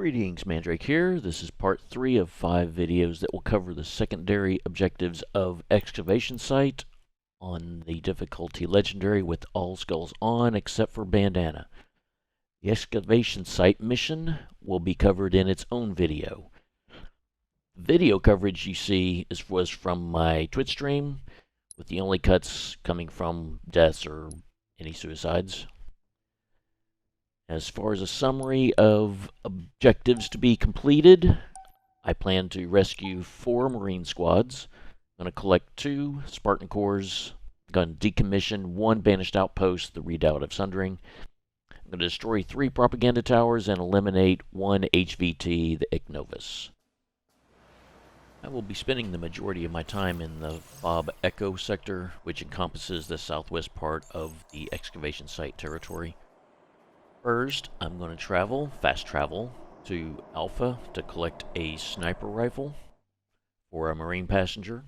Greetings, Mandrake here. This is part 3 of 5 videos that will cover the secondary objectives of Excavation Site on the difficulty Legendary with all skulls on except for Bandana. The Excavation Site mission will be covered in its own video. Video coverage you see was from my Twitch stream, with the only cuts coming from deaths or any suicides. As far as a summary of objectives to be completed, I plan to rescue 4 Marine squads. I'm going to collect 2 Spartan cores. I'm going to decommission 1 Banished Outpost, the Redoubt of Sundering. I'm going to destroy 3 propaganda towers and eliminate 1 HVT Ik Novus. I will be spending the majority of my time in the Bob Echo sector, which encompasses the southwest part of the excavation site territory. First, I'm going to fast travel, to Alpha to collect a sniper rifle for a Marine passenger.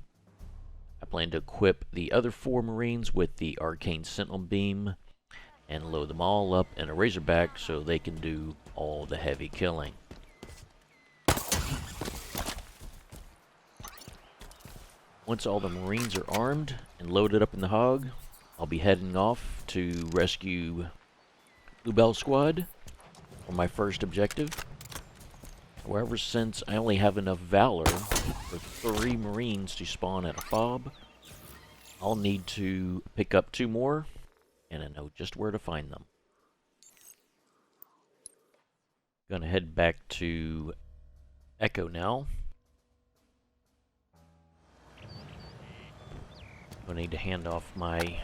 I plan to equip the other 4 Marines with the Arcane Sentinel Beam and load them all up in a Razorback so they can do all the heavy killing. Once all the Marines are armed and loaded up in the hog, I'll be heading off to rescue Bluebell squad for my first objective. However, since I only have enough Valor for 3 Marines to spawn at a fob, I'll need to pick up 2 more, and I know just where to find them. Gonna head back to Echo now. Gonna need to hand off my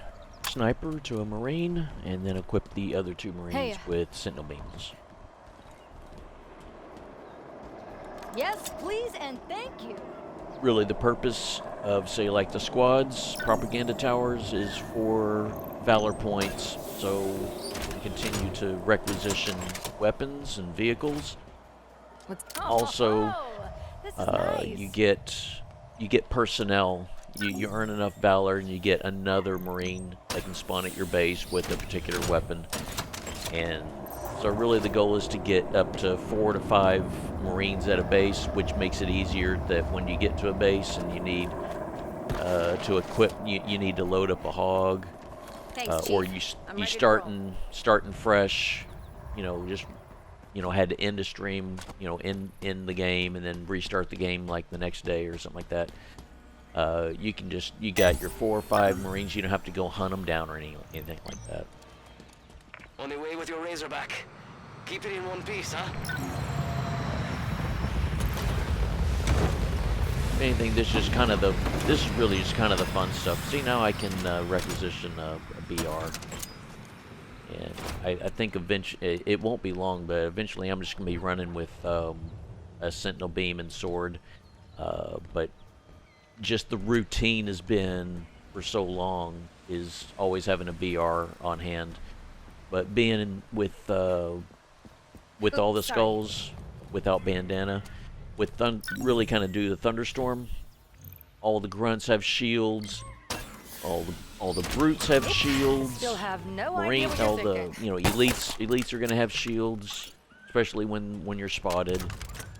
sniper to a Marine, and then equip the other 2 Marines with Sentinel Beams. Yes, please, and thank you. Really, the purpose of, say, like the squads, propaganda towers, is for Valor points, so we continue to requisition weapons and vehicles. Also, this is nice. you get personnel. You earn enough Valor and you get another Marine that can spawn at your base with a particular weapon. And so really the goal is to get up to 4 to 5 Marines at a base, which makes it easier that when you get to a base and you need to equip, you need to load up a hog. Thanks, or you starting fresh, had to end a stream, in the game and then restart the game like the next day or something like that. You got your 4 or 5 Marines, you don't have to go hunt them down or anything like that. On the way with your Razorback. Keep it in one piece, huh? If anything, this is really just kind of the fun stuff. See, now I can requisition a BR. And I think eventually, it won't be long, but eventually I'm just going to be running with a Sentinel Beam and Sword. But just the routine has been for so long is always having a BR on hand, but being with all the skulls without Bandana, with really kind of do the thunderstorm. All the grunts have shields. All the brutes have shields. Still have no Marines, idea all what you're the elites are gonna have shields, especially when you're spotted.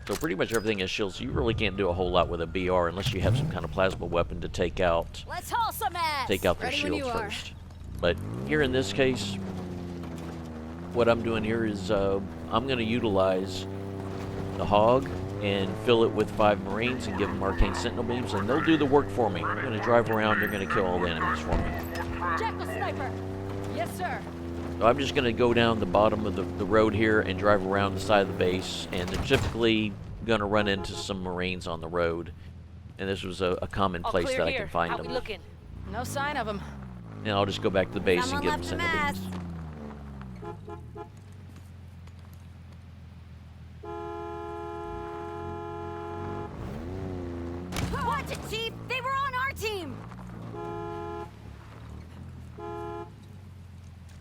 So pretty much everything has shields, so you really can't do a whole lot with a BR unless you have some kind of plasma weapon to take out Let's haul some ass. their shields first. But here in this case, what I'm doing here is I'm going to utilize the hog and fill it with 5 Marines and give them Arcane Sentinel Beams, and they'll do the work for me. They're going to drive around, they're going to kill all the enemies for me. Jackal sniper. Yes, sir. So I'm just going to go down the bottom of the road here and drive around the side of the base, and they're typically going to run into some Marines on the road. And this was a common place that I can find How them. we looking? No sign of them. And I'll just go back to the base and give them Sentinel Beams. Watch it, Chief! They were on our team!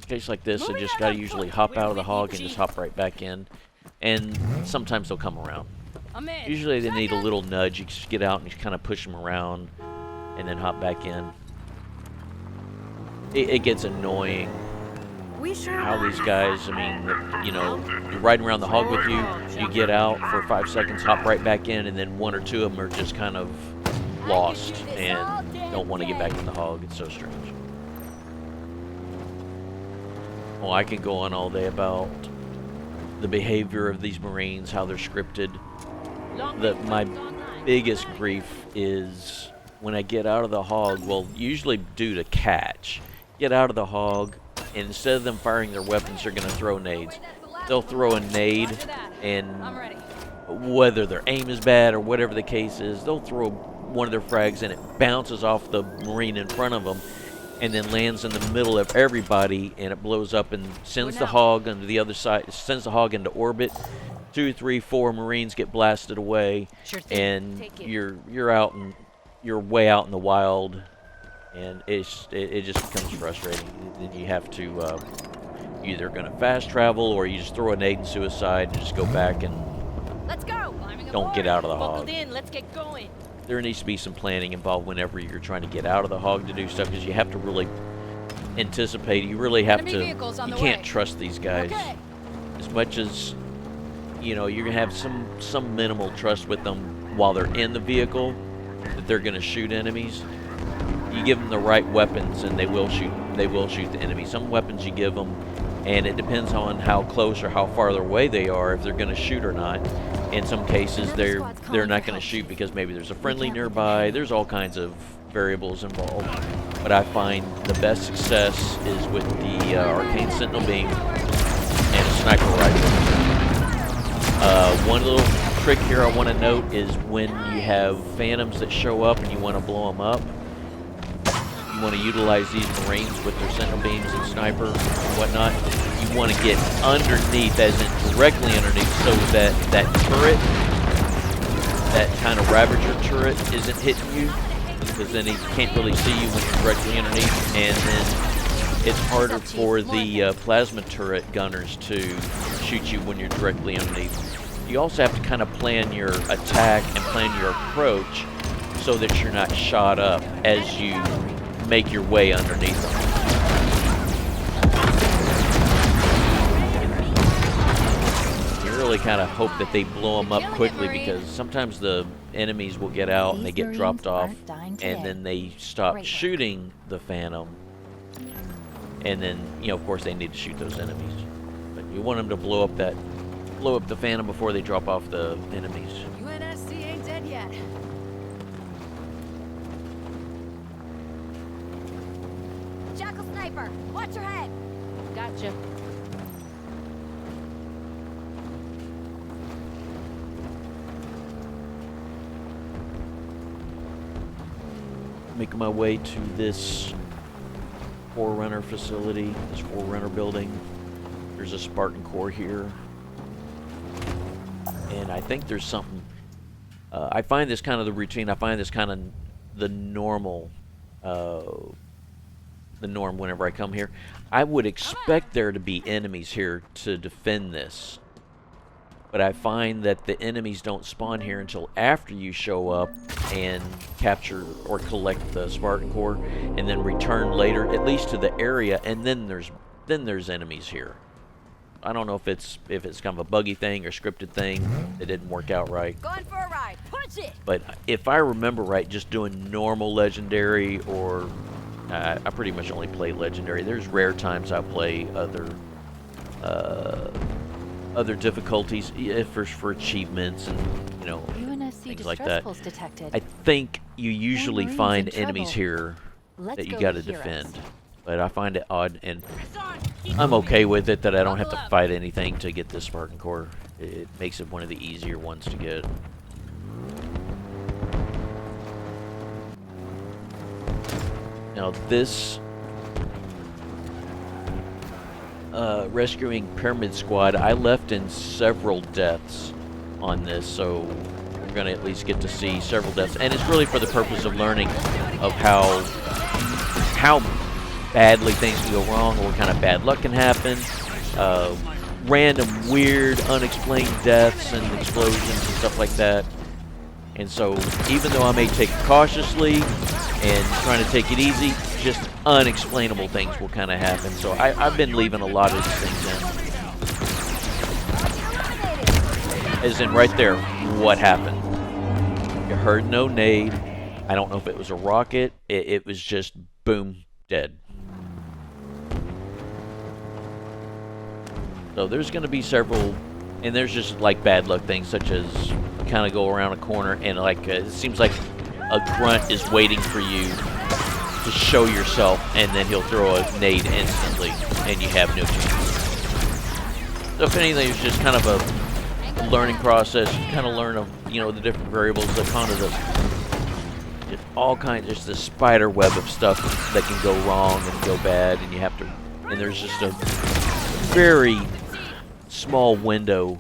Case like this, I just gotta usually hop out of the hog and just hop right back in, and sometimes they'll come around. Usually they need a little nudge. You just get out and you kind of push them around, and then hop back in. It gets annoying how these guys, I mean, you know, you're riding around the hog with you, you get out for 5 seconds, hop right back in, and then 1 or 2 of them are just kind of lost and don't want to get back in the hog. It's so strange. Well, I can go on all day about the behavior of these Marines, how they're scripted. My biggest grief is when I get out of the hog, well, usually due to catch, get out of the hog, and instead of them firing their weapons, they're going to throw nades. They'll throw a nade, and whether their aim is bad or whatever the case is, they'll throw one of their frags and it bounces off the Marine in front of them and then lands in the middle of everybody, and it blows up and sends the hog onto the other side, sends the hog into orbit. 2, 3, 4 Marines get blasted away, and you're out and you're way out in the wild, and it just becomes frustrating. Then you have to either gonna fast travel or you just throw a nade and suicide and just go back and don't get out of the hog. Let's get going. There needs to be some planning involved whenever you're trying to get out of the hog to do stuff, because you have to really anticipate. You really have to. You can't trust these guys as much as, you know, you're gonna have some minimal trust with them while they're in the vehicle that they're gonna shoot enemies. You give them the right weapons and they will shoot. They will shoot the enemy. Some weapons you give them, and it depends on how close or how farther away they are if they're gonna shoot or not. In some cases, they're not going to shoot because maybe there's a friendly nearby. There's all kinds of variables involved. But I find the best success is with the Arcane Sentinel Beam and a sniper rifle. One little trick here I want to note is when you have phantoms that show up and you want to blow them up, you want to utilize these Marines with their Sentinel Beams and sniper and whatnot. You want to get underneath, as in directly underneath, so that that turret, that kind of Ravager turret, isn't hitting you, because then he can't really see you when you're directly underneath, and then it's harder for the plasma turret gunners to shoot you when you're directly underneath. You also have to kind of plan your attack and plan your approach so that you're not shot up as you make your way underneath them. Really kind of hope that they blow them up quickly, because sometimes the enemies will get out and they get dropped off, and then they stop shooting the Phantom, and then, you know, of course they need to shoot those enemies. But you want them to blow up the Phantom before they drop off the enemies. UNSC ain't dead yet. Jackal sniper, watch your head. Gotcha. Making my way to this Forerunner facility, this Forerunner building. There's a Spartan core here, and I think there's something. I find this kind of the routine. I find this kind of the normal, the norm whenever I come here. I would expect there to be enemies here to defend this, but I find that the enemies don't spawn here until after you show up and capture or collect the Spartan core, and then return later, at least to the area, and then there's enemies here. I don't know if it's kind of a buggy thing or scripted thing that didn't work out right. Going for a ride. Punch it. But if I remember right, just doing normal legendary, or I pretty much only play legendary. There's rare times I play other difficulties for achievements and, you know, things like that. Detected. I think you usually find enemies here that you got to defend, but I find it odd, and I'm okay with it that I don't have to fight anything to get this Spartan core. It makes it one of the easier ones to get. Now this rescuing Pyramid Squad, I left in several deaths on this, so we're going to at least get to see several deaths, and it's really for the purpose of learning of how badly things can go wrong, or what kind of bad luck can happen, random weird unexplained deaths and explosions and stuff like that. And so even though I may take it cautiously and trying to take it easy, just unexplainable things will kind of happen. So I've been leaving a lot of these things in. As in right there, what happened? You heard no nade. I don't know if it was a rocket. It was just boom, dead. So there's going to be several, and there's just like bad luck things, such as kind of go around a corner and like it seems like a grunt is waiting for you to show yourself, and then he'll throw a nade instantly, and you have no chance. So if anything, it's just kind of a learning process. You kind of learn of, you know, the different variables, the kind of just all kinds, just the spider web of stuff that can go wrong and go bad, and you have to, and there's just a very small window,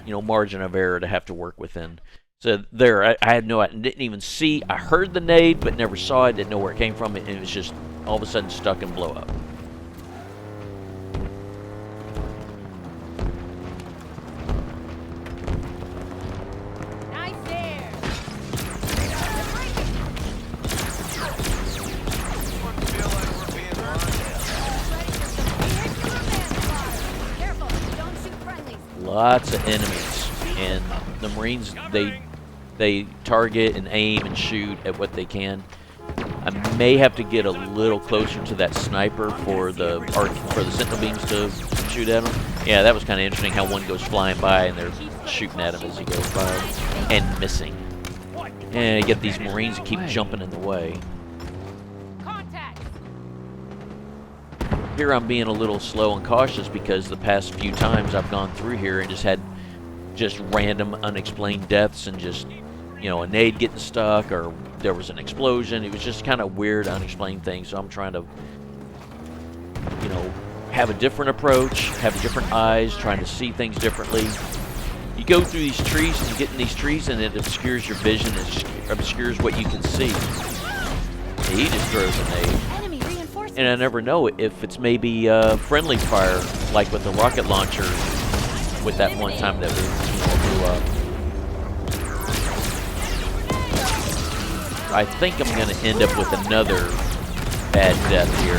you know, margin of error to have to work within. So there, I had no, I didn't even see, I heard the nade, but never saw it, didn't know where it came from, and it was just all of a sudden stuck and blow up. Nice there. Careful, don't shoot friendlies. Lots of enemies, and the Marines, they target and aim and shoot at what they can. I may have to get a little closer to that sniper for the sentinel beams to shoot at them. Yeah, that was kind of interesting how one goes flying by and they're shooting at him as he goes by and missing. And you get these Marines that keep jumping in the way. Contact. Here I'm being a little slow and cautious because the past few times I've gone through here and just had just random unexplained deaths and just, you know, a nade getting stuck or there was an explosion. It was just kind of weird, unexplained things. So I'm trying to, you know, have a different approach, have different eyes, trying to see things differently. You go through these trees and you get in these trees and it obscures your vision, it obscures what you can see. And he just throws a nade. Enemy reinforcements. And I never know if it's maybe friendly fire, like with the rocket launcher, with that one time that we blew up. I think I'm going to end up with another bad death here.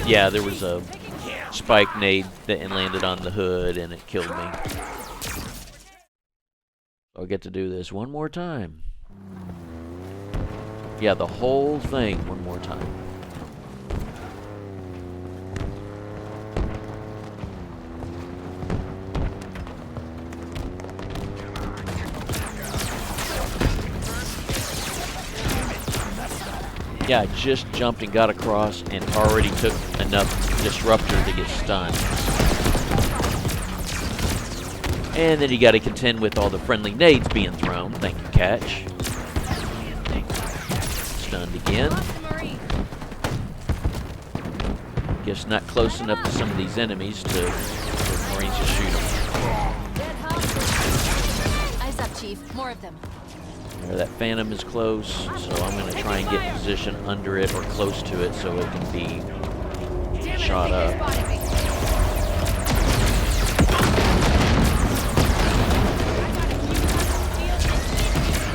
Yeah, there was a spike nade that landed on the hood and it killed me. I'll get to do this one more time. Yeah, the whole thing one more time. Yeah, I just jumped and got across and already took enough disruptor to get stunned. And then you got to contend with all the friendly nades being thrown. Thank you, Catch. Stunned again. Guess not close enough to some of these enemies for the Marines to shoot them. Eyes up, Chief. More of them. There, that Phantom is close, so I'm going to try and get in position under it or close to it so it can be shot up.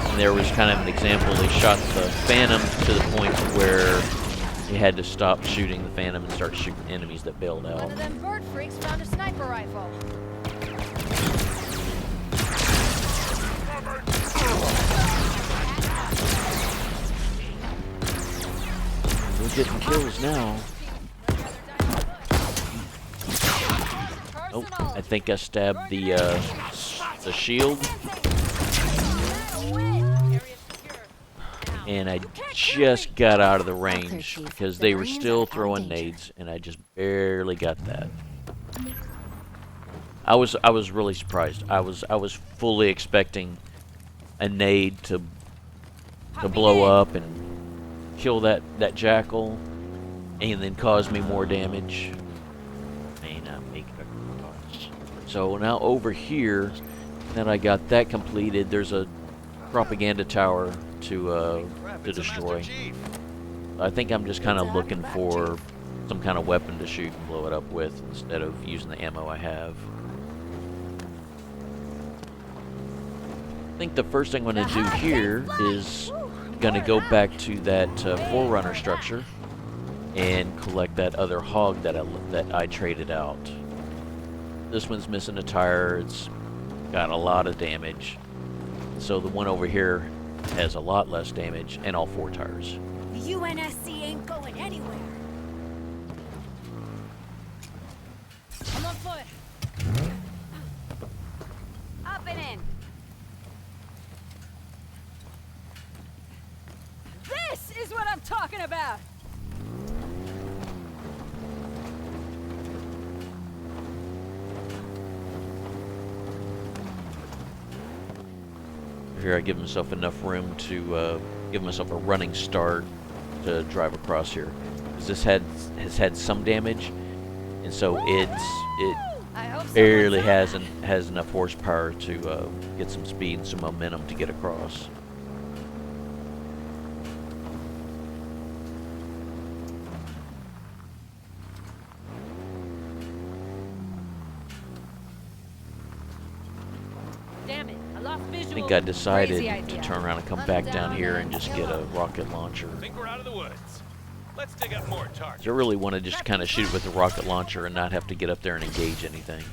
And there was kind of an example, they shot the Phantom to the point where you had to stop shooting the Phantom and start shooting enemies that bailed out. One of them bird freaks found a sniper rifle. We're getting kills now. Oh, I think I stabbed the shield. And I just got out of the range because they were still throwing nades, and I just barely got that. I was really surprised. I was fully expecting a nade to blow up and kill that jackal, and then cause me more damage. May not make a cross. So now over here, that I got that completed, there's a propaganda tower to destroy. I think I'm just kind of looking for some kind of weapon to shoot and blow it up with instead of using the ammo I have. I think the first thing I'm going to do here is going to go back to that Forerunner structure and collect that other hog that I traded out. This one's missing a tire. It's got a lot of damage. So the one over here has a lot less damage and all 4 tires. The UNSC ain't going anywhere. I'm on foot. Up and in. This is what I'm talking about. Here I give myself enough room to give myself a running start to drive across here. Because this has had some damage, and so it barely has enough horsepower to get some speed and some momentum to get across. Damn it, I lost visual. I think I decided to turn around and come back down here and just get a rocket launcher. I think we're out of the woods. Let's dig up more targets. I really want to just kind of shoot with the rocket launcher and not have to get up there and engage anything.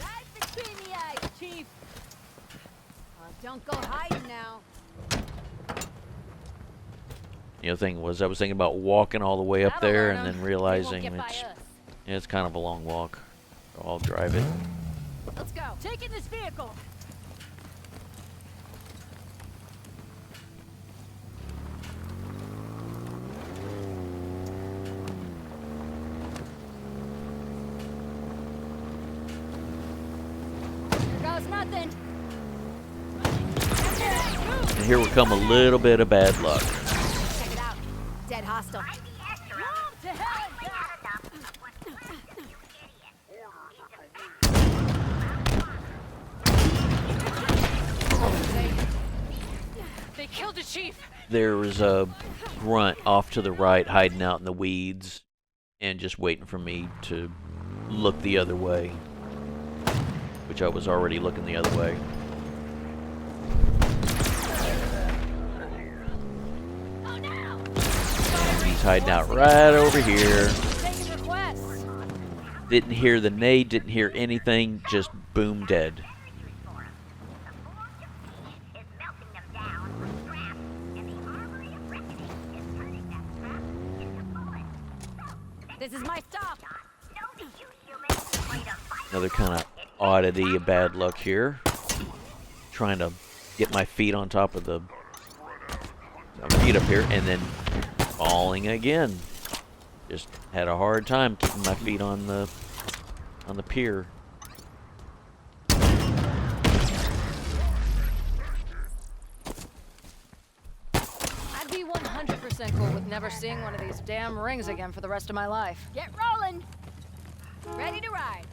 Right between the eyes, Chief. Don't go hiding now. You know, the thing was, I was thinking about walking all the way up there and then realizing it's kind of a long walk. So I'll drive it. Let's go. Taking this vehicle. Nothing. And here will come a little bit of bad luck. Check it out. Dead hostile. They killed the chief. There was a grunt off to the right hiding out in the weeds and just waiting for me to look the other way. Which I was already looking the other way. And he's hiding out right over here. Didn't hear the nade, didn't hear anything, just boom, dead. This is my stop. Another kind of oddity of bad luck here. Trying to get my feet on top of the feet up here and then falling again. Just had a hard time keeping my feet on the pier. I'd be 100% cool with never seeing one of these damn rings again for the rest of my life. Get rolling. Ready to ride.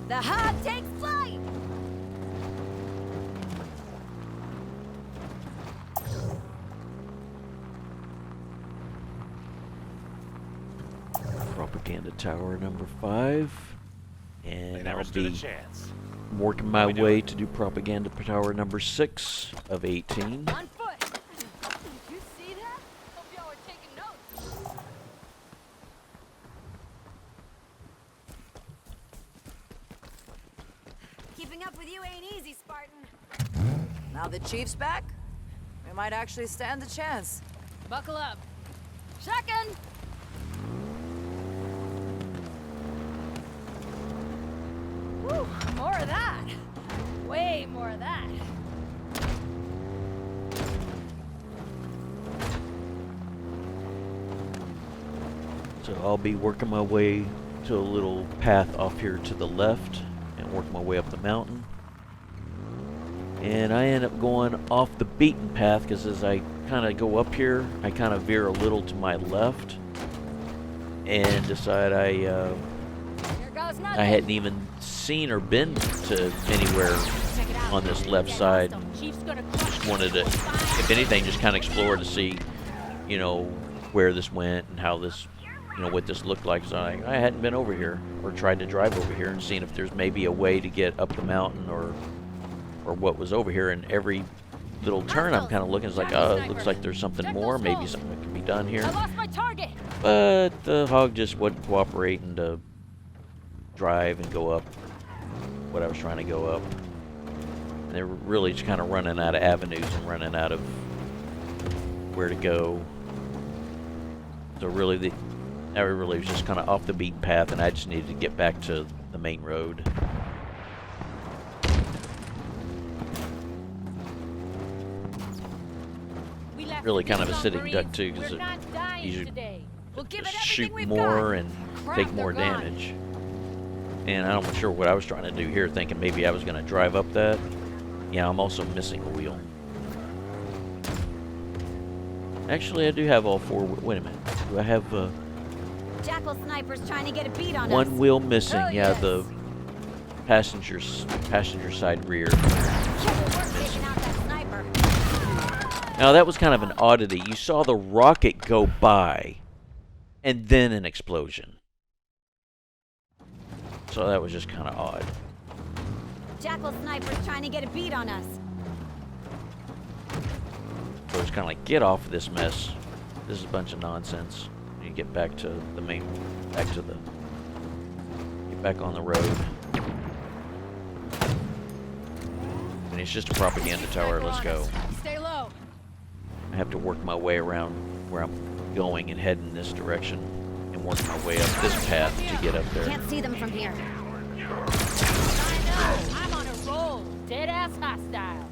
The hog takes flight! Propaganda tower number 5. And I'll be chance. working my way to do propaganda tower number 6 of 18. On foot! You see that? Hope y'all are taking notes. Keeping up with you ain't easy, Spartan. Now the chief's back, we might actually stand a chance. Buckle up. Shotgun! Woo, more of that. Way more of that. So I'll be working my way to a little path off here to the left and work my way up the mountain. And I end up going off the beaten path because as I kind of go up here, I kind of veer a little to my left and decide Here goes nothing. I hadn't even seen or been to anywhere Check it out. on this left side. Chief's gonna crush Just wanted to, if anything, just kind of explore to see, you know, where this went and how this you know, what this looked like. So I hadn't been over here or tried to drive over here and seen if there's maybe a way to get up the mountain or what was over here. And every little turn I'm kind of looking, it's like, oh, it looks like there's something more, maybe something that can be done here. I lost my target. But the hog just wouldn't cooperate and to drive and go up what I was trying to go up. And they were really just kind of running out of avenues and running out of where to go. So really, I really was just kind of off the beaten path, and I just needed to get back to the main road. Really kind of a sitting duck too, because you shoot more and take more damage. And I'm not sure what I was trying to do here, thinking maybe I was going to drive up that. Yeah, I'm also missing a wheel. Actually, I do have all four. Wait a minute. Do I have Jackal snipers trying to get a beat on us. one wheel missing? Oh, yeah, yes. the passenger side rear. Taking out that sniper. Now that was kind of an oddity. You saw the rocket go by, and then an explosion. So that was just kind of odd. Jackal snipers trying to get a beat on us. So it's kind of like, get off of this mess. This is a bunch of nonsense. You get back to the main, get back on the road. And it's just a propaganda tower. Let's go. Stay low. I have to work my way around where I'm going and head in this direction and work my way up this path to get up there. Can't see them from here. I know. I'm on a roll. Dead ass hostile.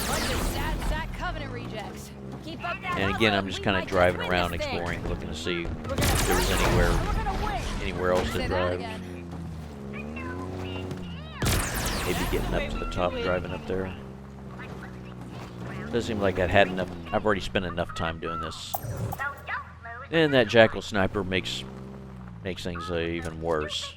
Bunch of sad sack Covenant rejects. Keep up that And again, hustle. I'm just We kind of might driving win around, this thing. exploring, looking to see We're gonna if there was crush it. anywhere We're gonna win. else to Say that drive. again. Maybe getting up to the top, driving up there. Doesn't seem like I've had enough. I've already spent enough time doing this. And that jackal sniper makes things even worse.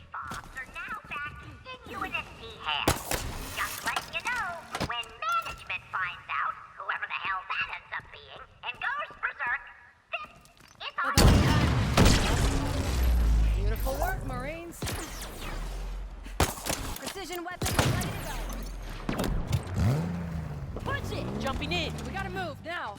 Beautiful work, Marines. Precision weapons ready to go. Punch it. Jumping in. We gotta move now.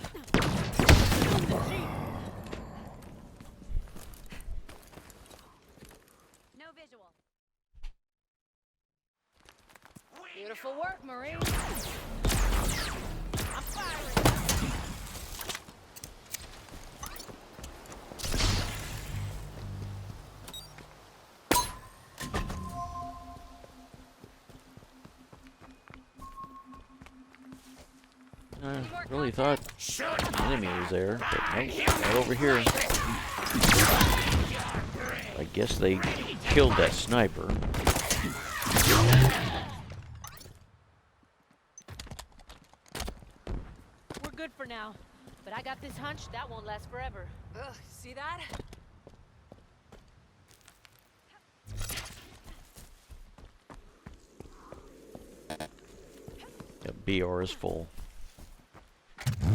No visual. Beautiful work, Marines. I'm firing. I really thought the enemy was there, but nope, not over here. I guess they killed that sniper. We're good for now, but I got this hunch that won't last forever. Ugh, see that? Yeah, BR is full.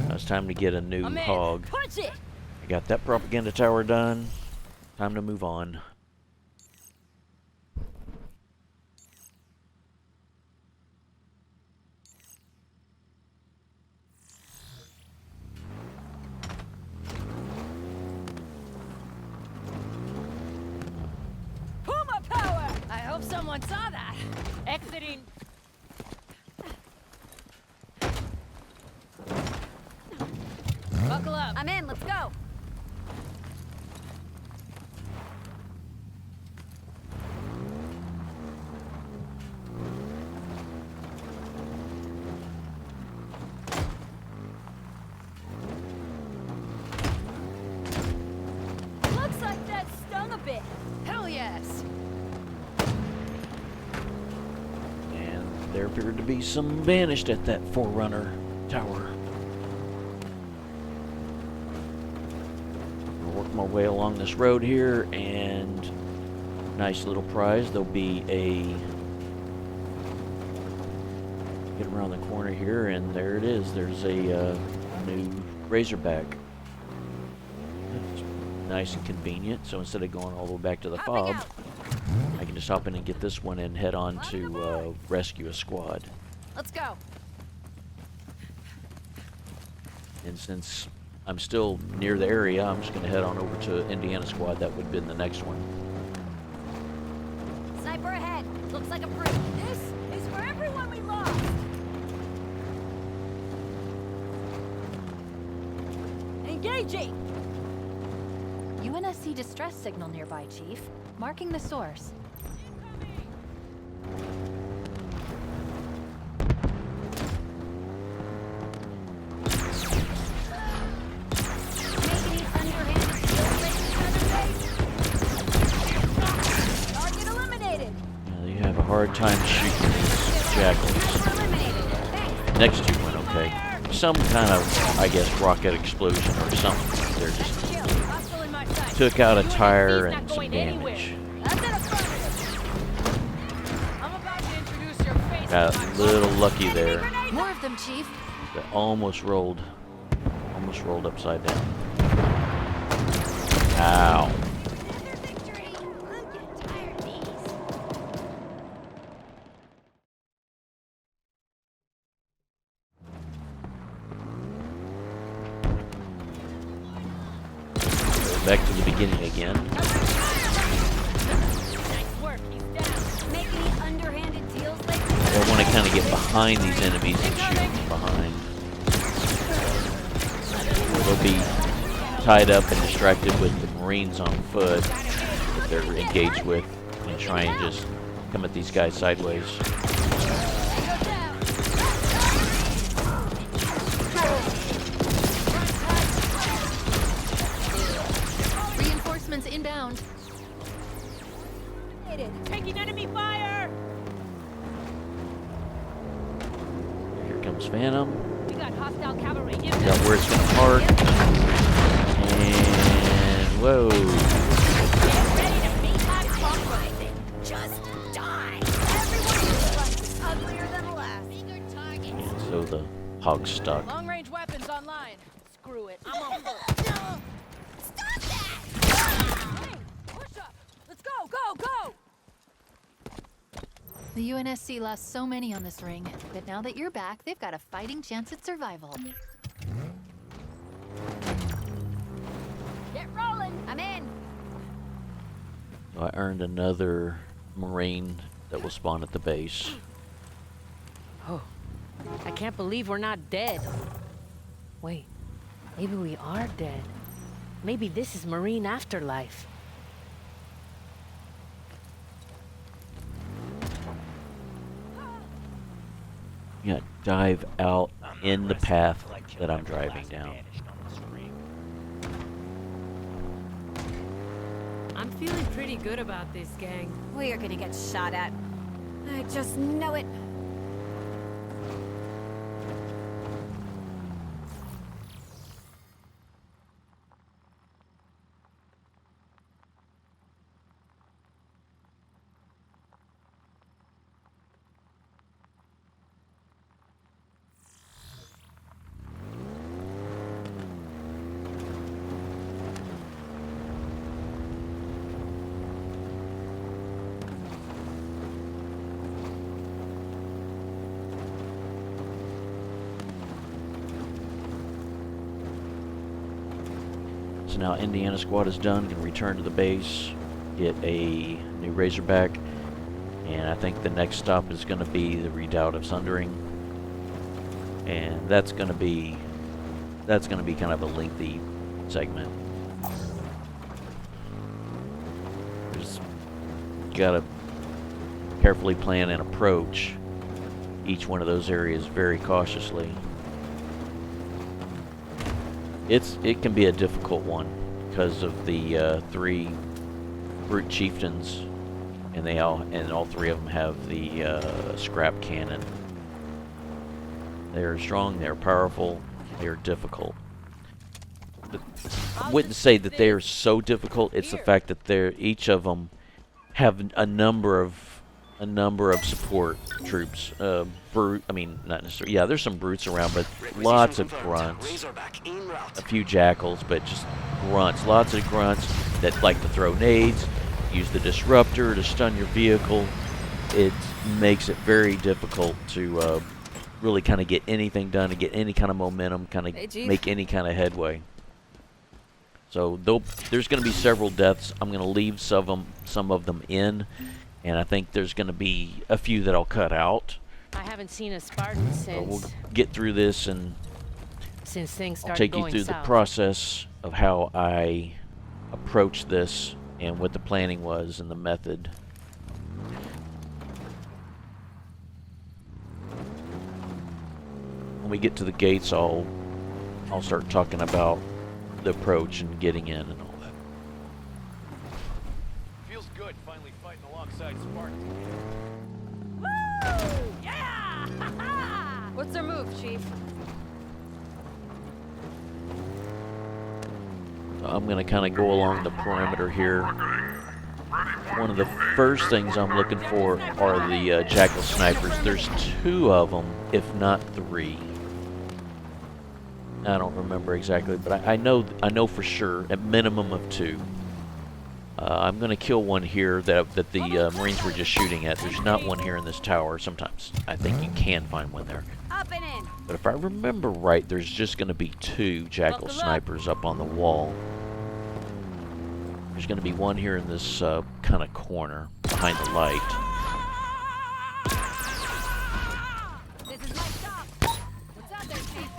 Now it's time to get a new I'm in. hog. Punch it. I got that propaganda tower done. Time to move on. Puma power. I hope someone saw that. Exiting. Buckle up. I'm in. Let's go. Looks like that stung a bit. Hell yes. And there appeared to be some Banished at that Forerunner tower. I'll work my way along this road here, and nice little prize. There'll be a get around the corner here, and there it is. There's a new Razorback. It's nice and convenient. So instead of going all the way back to the fob, I can just hop in and get this one and head on to rescue a squad. Let's go. And since I'm still near the area, I'm just going to head on over to Indiana squad. That would have been the next one. Sniper ahead. Looks like a brute. This is for everyone we lost. Engaging. UNSC distress signal nearby, Chief. Marking the source. Target eliminated. You have a hard time shooting these jackals. Next two went okay. Some kind of, I guess, rocket explosion or something. They're just Hostile in my sight. took out a tire UNSC's not and some going anywhere. damage. That's an affirmative. I'm about to introduce your face. Got a little lucky there. More of them, Chief. That almost rolled upside down. Ow. Another victory. I'm getting tired of these. Back to the beginning again. Nice work. He's down. Make any underhanded deals lately? I want to kind of get behind these enemies and shoot from behind. They'll be tied up and distracted with the Marines on foot that they're engaged with, and try and just come at these guys sideways. Reinforcements inbound. Taking enemy fire. Here comes Phantom. We got hostile cavalry. Got where it's going to park. And whoa. Get ready to meet my compromising. Just die. Everyone's uglier than the last. Bigger target. And so the hog's stuck. Long-range weapons online. Screw it. I'm on foot. Stop that! Hey, push up. Let's go, go, go! The UNSC lost so many on this ring that now that you're back, they've got a fighting chance at survival. Get rolling. I'm in. So I earned another Marine that will spawn at the base. Oh, I can't believe we're not dead. Wait, maybe we are dead. Maybe this is Marine afterlife. Yeah, dive out in the path that I'm driving down. I'm feeling pretty good about this, gang. We are gonna get shot at. I just know it. So now Indiana squad is done, can return to the base, get a new Razorback, and I think the next stop is going to be the Redoubt of Sundering, and that's going to be kind of a lengthy segment. Just got to carefully plan and approach each one of those areas very cautiously. It can be a difficult one because of the three brute chieftains, and all three of them have the scrap cannon. They are strong, they are powerful, they are difficult. I wouldn't say that they are so difficult. It's the fact that each of them have a number of a number of support troops. I mean, not necessarily. Yeah, there's some brutes around, but lots of grunts. Razorback en route. A few jackals, but just grunts. Lots of grunts that like to throw nades, use the disruptor to stun your vehicle. It makes it very difficult to really kind of get anything done, to get any kind of momentum, kind of make any kind of headway. So there's going to be several deaths. I'm going to leave some of them in, and I think there's going to be a few that I'll cut out. I haven't seen a Spartan So we'll since get through this, and things I'll started take you going through south. the process of how I approached this and what the planning was and the method. When we get to the gates, I'll start talking about the approach and getting in and all that. Feels good finally fighting alongside Spartan. Woo! Yeah! What's their move, Chief? I'm going to kind of go along the perimeter here. One of the first things I'm looking for are the jackal snipers. There's 2 of them, if not 3. I don't remember exactly, but I know for sure, at minimum of 2. I'm going to kill one here that the Marines were just shooting at. There's not one here in this tower. Sometimes I think you can find one there. Up and in. But if I remember right, there's just going to be 2 jackal snipers up on the wall. There's going to be one here in this kind of corner behind the light. This is my stop. What's out there, Chief?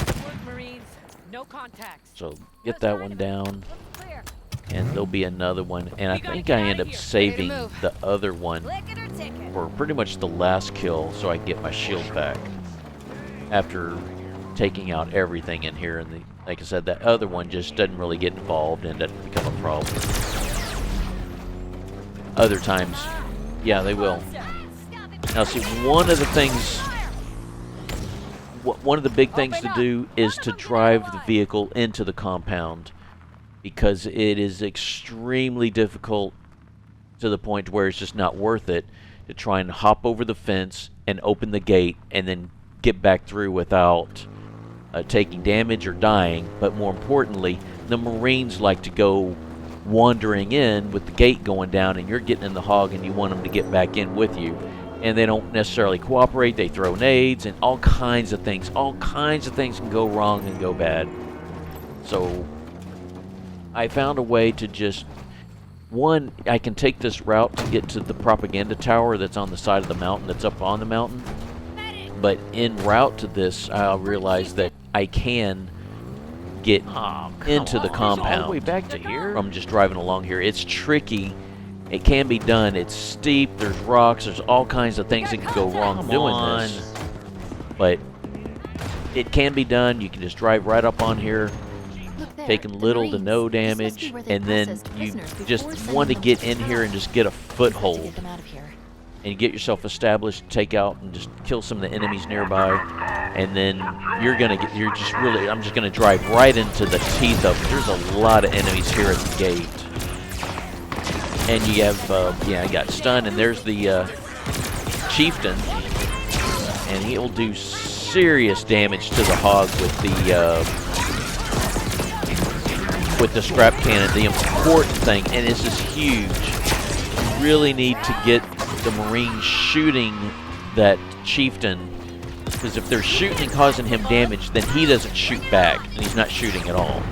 Good work, Marines. No contacts. So get that one down, Clear. and there'll be another one. And I We gotta think get I outta end up here. saving Ready to move. the other one Click it or ticket. for pretty much the last kill, so I can get my shield back after taking out everything in here. And like I said, that other one just doesn't really get involved and doesn't become a problem. Other times, yeah, they will. Now, see, one of the things, one of the big things to do is to drive the vehicle into the compound, because it is extremely difficult to the point where it's just not worth it to try and hop over the fence and open the gate and then get back through without taking damage or dying. But more importantly, the Marines like to go wandering in with the gate going down, and you're getting in the hog and you want them to get back in with you, and they don't necessarily cooperate. They throw nades and all kinds of things. All kinds of things can go wrong and go bad. So I found a way to just, one, I can take this route to get to the propaganda tower that's on the side of the mountain, that's up on the mountain. But en route to this, I realized that I can get into the compound All the way back to here? from just driving along here. It's tricky. It can be done. It's steep. There's rocks. There's all kinds of things that can go wrong doing this. But it can be done. You can just drive right up on here, taking little to no damage, and then you just want to get in here and just get a foothold and get yourself established, take out and just kill some of the enemies nearby, and then you're just really, I'm just gonna drive right into the teeth of it. There's a lot of enemies here at the gate, and you have yeah, I got stunned, and there's the chieftain, and he'll do serious damage to the hog with the scrap cannon. The important thing, and this is huge, you really need to get the Marines shooting that chieftain, because if they're shooting and causing him damage, then he doesn't shoot back, and he's not shooting at all.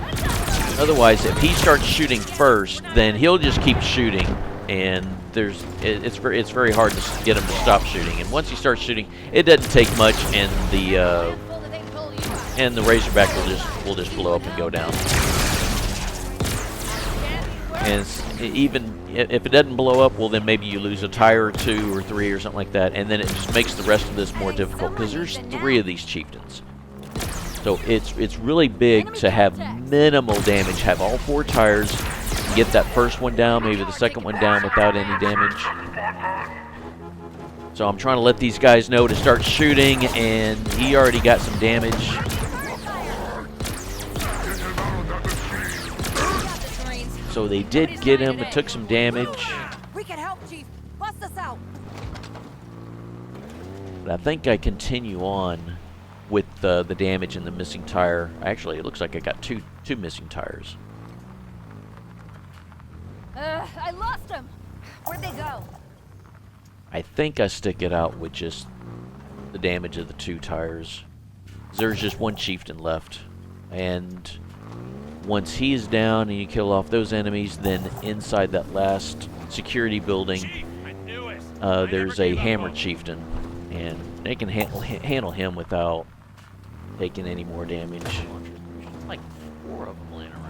Otherwise, if he starts shooting first, then he'll just keep shooting, and it's very hard to get him to stop shooting. And once he starts shooting, it doesn't take much, and the Razorback will just blow up and go down. And even if it doesn't blow up, well, then maybe you lose a tire or 2 or 3 or something like that, and then it just makes the rest of this more difficult, because there's 3 of these chieftains. So it's really big to have minimal damage, have all 4 tires, get that first one down, maybe the second one down without any damage. So I'm trying to let these guys know to start shooting, and he already got some damage. So they did get him. It took some damage. We can help, Chief. Bust bust us out. But I think I continue on with the damage and the missing tire. Actually, it looks like I got two missing tires. I lost them. Where'd they go? I think I stick it out with just the damage of the 2 tires. There's just 1 chieftain left. And once he's down and you kill off those enemies, then inside that last security building, there's a hammer chieftain. And they can handle him without taking any more damage. Like 4 of them laying around.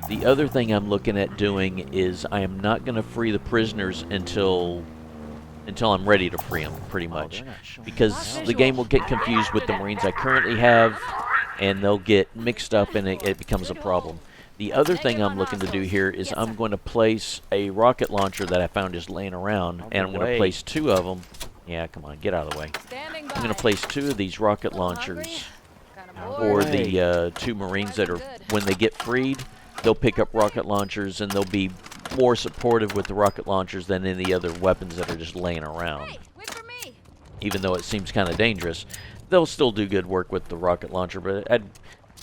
The other thing I'm looking at doing is I am not going to free the prisoners until I'm ready to free them, pretty much. Because the game will get confused with the Marines I currently have, and they'll get mixed up and it becomes a problem. The other thing I'm looking to do here is I'm going to place a rocket launcher that I found just laying around, and I'm going to place 2 of them. Yeah, come on, get out of the way. I'm going to place 2 of these rocket launchers for the 2 Marines that are, when they get freed, they'll pick up rocket launchers and they'll be more supportive with the rocket launchers than any other weapons that are just laying around. Hey, wait for me. Even though it seems kind of dangerous, they'll still do good work with the rocket launcher, but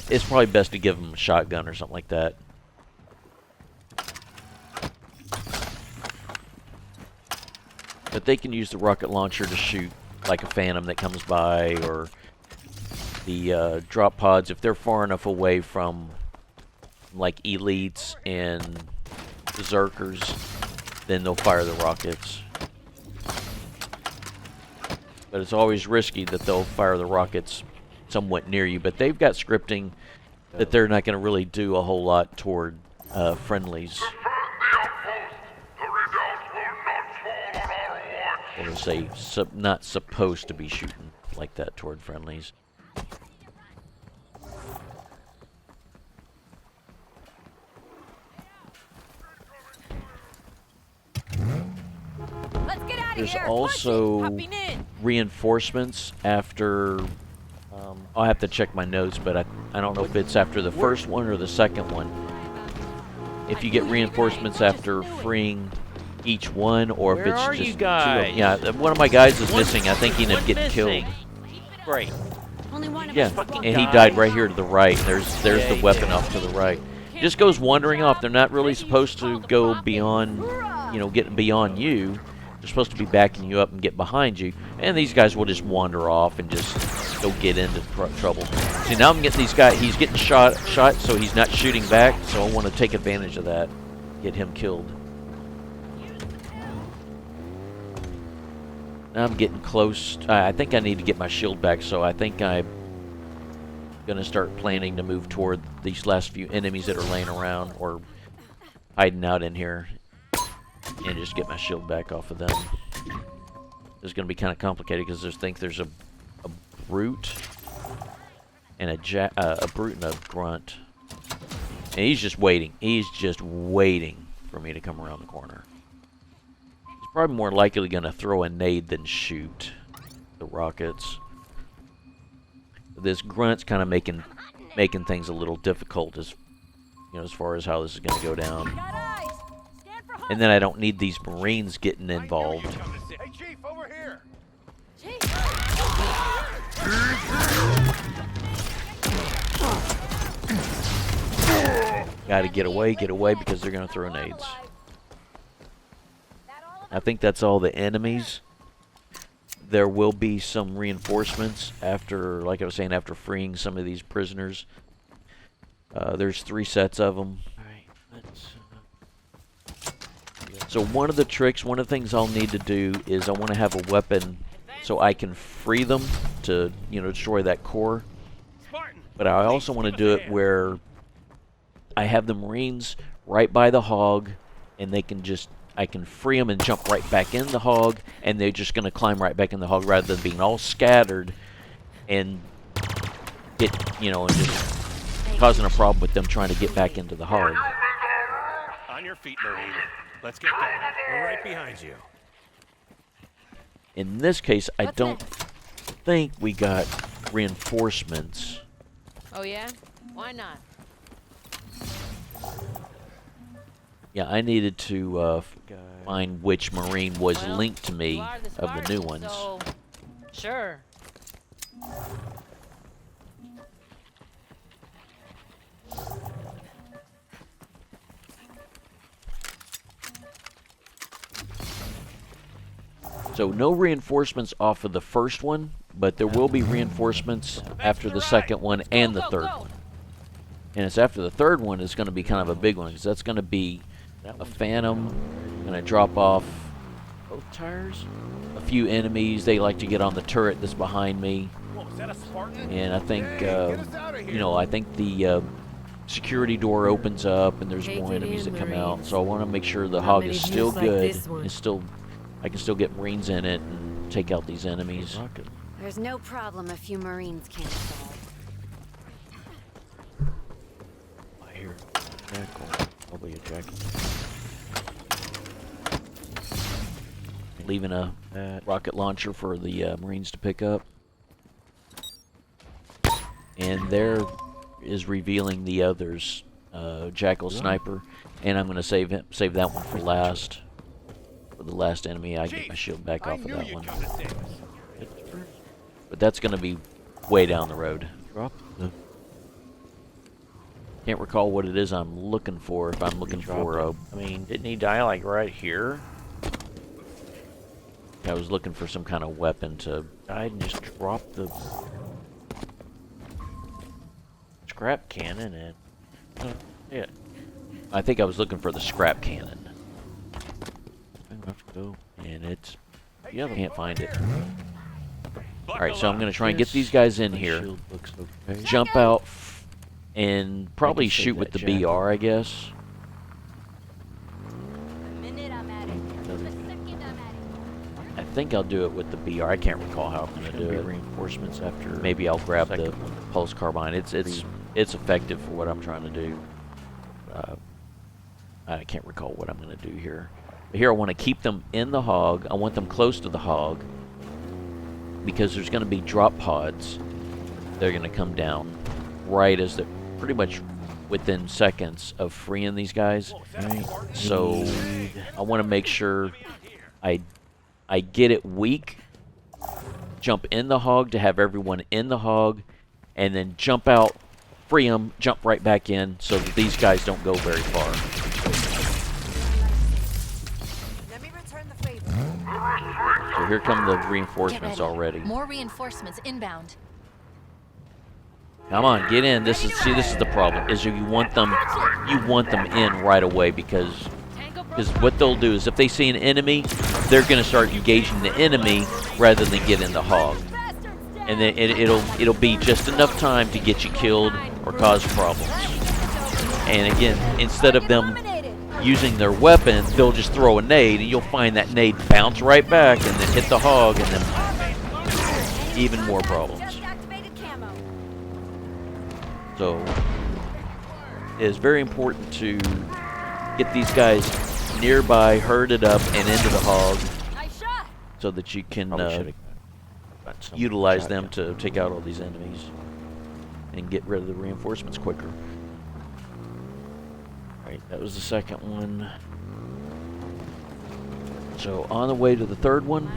it's probably best to give them a shotgun or something like that. But they can use the rocket launcher to shoot like a phantom that comes by, or the drop pods if they're far enough away from like elites and berserkers, then they'll fire the rockets. But it's always risky that they'll fire the rockets somewhat near you. But they've got scripting that they're not going to really do a whole lot toward friendlies. Or say not supposed to be shooting like that toward friendlies. Let's get out of There's here. also reinforcements after. I'll have to check my notes, but I don't know if it's after the first one or the second one. If you get reinforcements after freeing each one, or if Where it's are just you 2 guys? of them. Yeah, one of my guys is missing. I'm thinking of getting killed. Great. Yeah, and he died right here to the right. There's the weapon off to the right. Just goes wandering off. They're not really supposed to go beyond, getting beyond you. They're supposed to be backing you up and get behind you. And these guys will just wander off and just go get into trouble. See, now I'm getting these guys. He's getting shot, so he's not shooting back. So I want to take advantage of that, get him killed. Now I'm getting close. I think I need to get my shield back, so I think I'm going to start planning to move toward these last few enemies that are laying around or hiding out in here, and just get my shield back off of them. It's going to be kind of complicated because there's a brute and a brute and a grunt, and he's just waiting. He's just waiting for me to come around the corner. Probably more likely going to throw a nade than shoot the rockets. This grunt's kind of making things a little difficult as far as how this is going to go down. And then I don't need these Marines getting involved. Hey, Chief, over here. Got to get away because they're going to throw nades. I think that's all the enemies. There will be some reinforcements after, like I was saying, after freeing some of these prisoners. There's 3 sets of them. So one of the things I'll need to do is I want to have a weapon so I can free them to, destroy that core. But I also want to do it where I have the Marines right by the hog, and I can free them and jump right back in the hog, and they're just going to climb right back in the hog rather than being all scattered and and just causing a problem with them trying to get back into the hog. On your feet, Marine. Let's get going. We're right behind you. In this case, I don't think we got reinforcements. Oh yeah? Why not? Yeah, I needed to find which Marine was Well, linked to me you are the of the new Spartan, ones. so sure. So no reinforcements off of the first one, but there will be reinforcements after the second one and the third one. And it's after the third one is going to be kind of a big one, because that's going to be a Phantom, going to drop off both tires, a few enemies. They like to get on the turret that's behind me, Whoa, is that a Spartan? and I think, Hey, get us outta here. you know, I think the security door opens up and there's Take more it enemies in, that come out. Marines. So I want to make sure the Not hog many is views still like good. this one. It's still, I can still get Marines in it and take out these enemies. There's no problem a few Marines can't solve. I hear jackal. Probably a jackal. Leaving a rocket launcher for the Marines to pick up. And there is revealing the others, Jackal Sniper, and I'm going to save that one for last. For the last enemy, I get my shield back off of that one. But that's going to be way down the road. Can't recall what it is I'm looking for. If I'm looking for a, I mean, didn't he die like right here? I was looking for some kind of weapon to. Died and just dropped the scrap cannon and yeah. I think I was looking for the scrap cannon. And it's. Yeah, can't find it. Alright, so I'm going to try and get these guys in here. Jump out and probably shoot with the BR, I guess. The minute I'm at it, the second I'm at it. I think I'll do it with the BR. I can't recall how I'm going to do it. Reinforcements after. Maybe I'll grab the pulse carbine. It's effective for what I'm trying to do. I can't recall what I'm going to do here. But here I want to keep them in the hog. I want them close to the hog because there's going to be drop pods. They're going to come down right as they're pretty much within seconds of freeing these guys. Right. So I want to make sure I get it weak, jump in the hog to have everyone in the hog, and then jump out, free them, jump right back in so that these guys don't go very far. Let me return the favor. So here come the Get reinforcements ready. already. More reinforcements inbound. Come on, get in. This is the problem. Is you want them in right away because what they'll do is if they see an enemy, they're going to start engaging the enemy rather than get in the hog. And then it'll be just enough time to get you killed or cause problems. And again, instead of them using their weapon, they'll just throw a nade, and you'll find that nade bounce right back and then hit the hog, and then even more problems. Just activated camo. So it is very important to get these guys nearby, herded up, and into the hog Nice shot. so that you can Got some utilize shot them gun. to take out all these enemies and get rid of the reinforcements quicker. Alright, that was the second one. So on the way to the third one,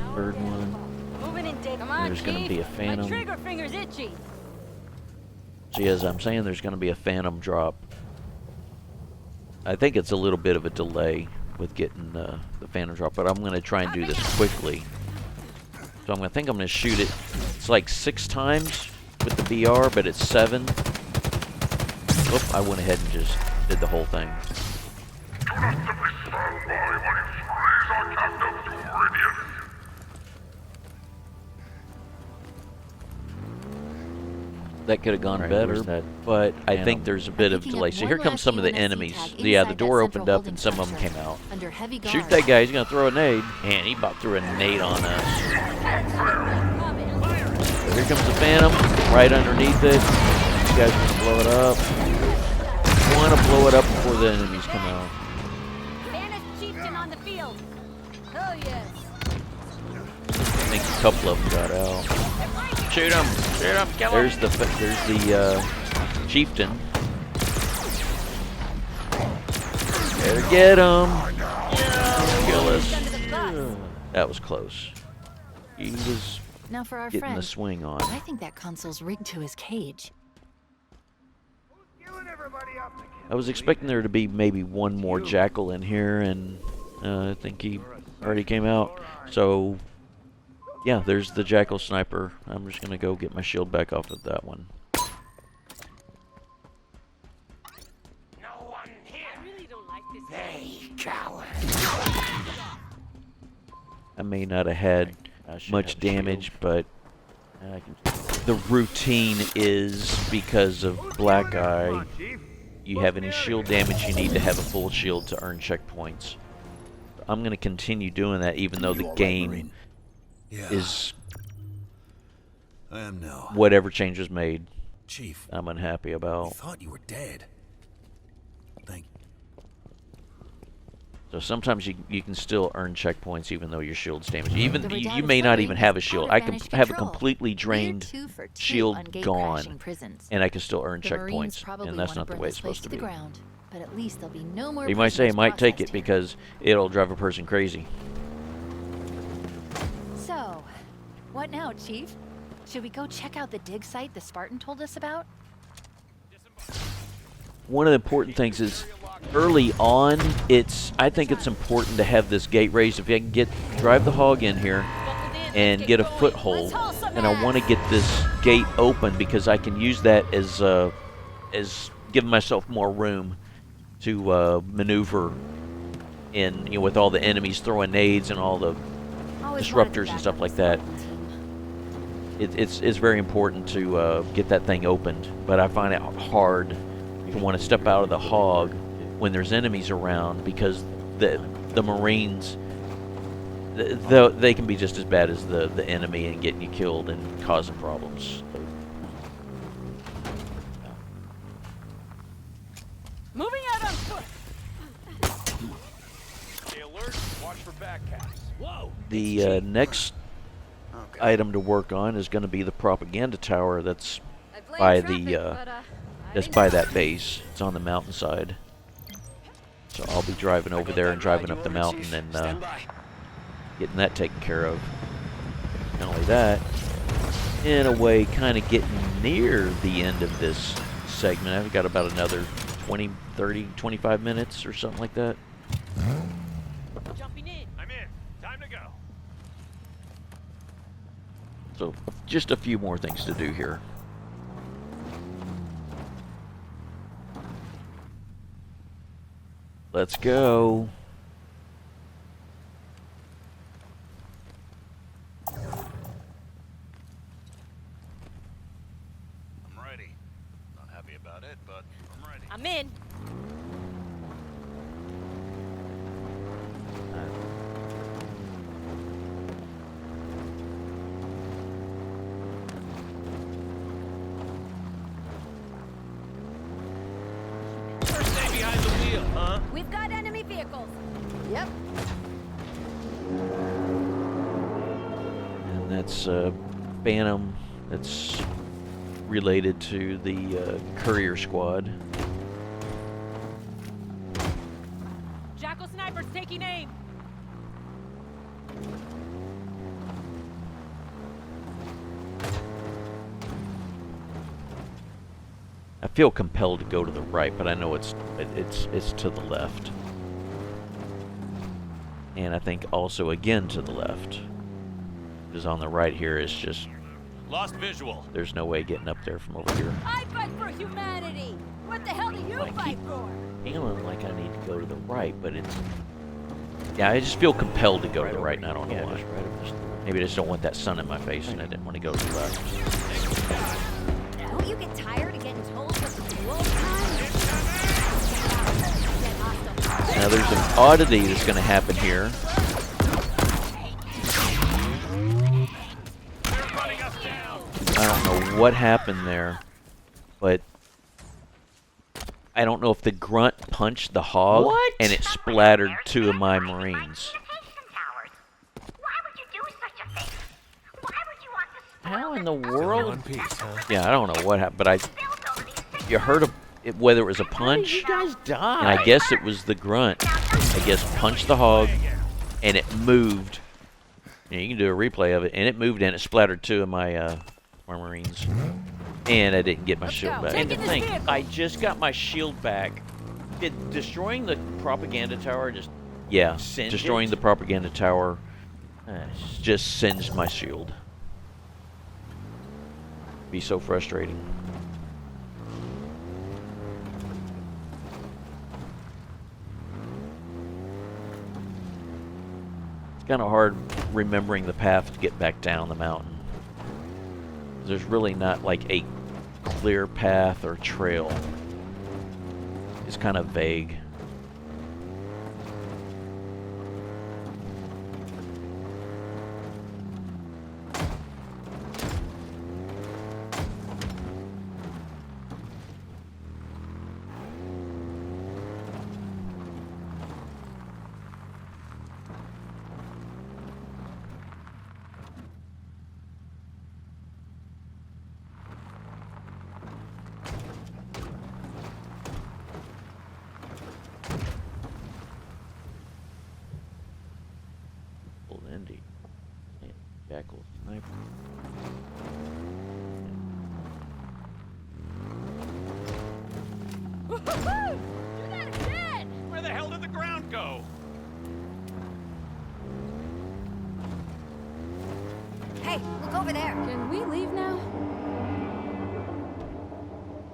Moving in, Dave. Come on, there's going to be a My Phantom. trigger finger's itchy. See, as I'm saying, there's going to be a Phantom drop. I think it's a little bit of a delay with getting the Phantom drop, but I'm going to try and do this quickly. So I think I'm going to shoot it. It's like 6 times with the BR, but it's 7. Oop, I went ahead and just did the whole thing. That could have gone better, but I think there's a bit of delay. So here comes some of the enemies. Yeah, the door opened up and some of them came out. Under heavy guard. Shoot that guy, he's going to throw a nade. Man, he about threw a nade on us. So here comes the Phantom, right underneath it. You guys want to blow it up. You want to blow it up before the enemies come out. Banished chieftain on the field. Oh yes. I think a couple of them got out. Shoot him! Shoot him! Kill him! There's the chieftain. Better get him. Kill us. Under the bus. That was close. He was Now for our getting the friend. swing on. I think that console's rigged to his cage. I was expecting there to be maybe one more jackal in here, and I think he already came out. So, yeah, there's the jackal sniper. I'm just going to go get my shield back off of that one. I may not have had much damage, but the routine is because of Black Eye. You have any shield damage, you need to have a full shield to earn checkpoints. I'm going to continue doing that even though the game is I am now. whatever change was made. Chief, I'm unhappy I about. thought you were dead. Thank you. So sometimes you can still earn checkpoints even though your shield's damaged. Even The you Redoubt may of not Sundering even have a is shield. out of I can Banished have a control. completely We're drained 2 for 2 shield on gone, gatecrashing prisons. and I can still earn The Marines checkpoints, probably and that's wanna not the burn way this it's place supposed to to the be. ground, but at least there'll be no more You might say it prisoners might take it processed here. because it'll drive a person crazy. So, what now, Chief? Should we go check out the dig site the Spartan told us about? One of the important things is early on, I think it's important to have this gate raised. If I can drive the hog in here and get a foothold, and I want to get this gate open because I can use that as giving myself more room to maneuver in, with all the enemies throwing nades and all the disruptors and stuff like that. It's very important to get that thing opened, but I find it hard to want to step out of the hog when there's enemies around because the Marines, they can be just as bad as the enemy and getting you killed and causing problems. Moving out on foot. Stay alert. Watch for backcaps. Whoa. The next item to work on is going to be the propaganda tower that's I blame by traffic, the but, that's by that base. It's on the mountainside. So I'll be driving over there and driving up the mountain and Stand by. getting that taken care of. Not only that, in a way, kind of getting near the end of this segment. I've got about another 20, 30, 25 minutes or something like that. Jumping in. I'm in. Time to go. So just a few more things to do here. Let's go. I'm ready. Not happy about it, but I'm ready. I'm in. First day behind the wheel, huh? We've got enemy vehicles. Yep. And that's Phantom. That's related to the Courier squad. Jackal snipers taking aim. I feel compelled to go to the right, but I know it's to the left. And I think also again to the left. Because on the right here is just, Lost visual. there's no way getting up there from over here. I fight for humanity. What the hell do you I fight keep for? feeling like I need to go to the right, but it's... Yeah, I just feel compelled to go to the right, and I don't know why. Maybe I just don't want that sun in my face, and I didn't want to go to the left. Don't you get tired of getting told what to do all the time? Now there's an oddity that's going to happen here. They're running us down. I don't know what happened there, but I don't know if the grunt punched the hog and it splattered two of my Marines. How in the world? One piece, huh? Yeah, I don't know what happened, but you heard whether it was a punch, You guys die. and I guess it was the grunt. I guess punched the hog, and it moved. You can do a replay of it, and it moved and it splattered 2 of my Marines, and I didn't get my shield back. And to think, I just got my shield back. Did destroying the propaganda tower just Yeah, singe destroying it? the propaganda tower just singed my shield. Be so frustrating. It's kind of hard remembering the path to get back down the mountain. There's really not like a clear path or trail. It's kind of vague. Indy. And Jackal sniper. Woohoo! You're not dead! Where the hell did the ground go? Hey, look over there. Can we leave now?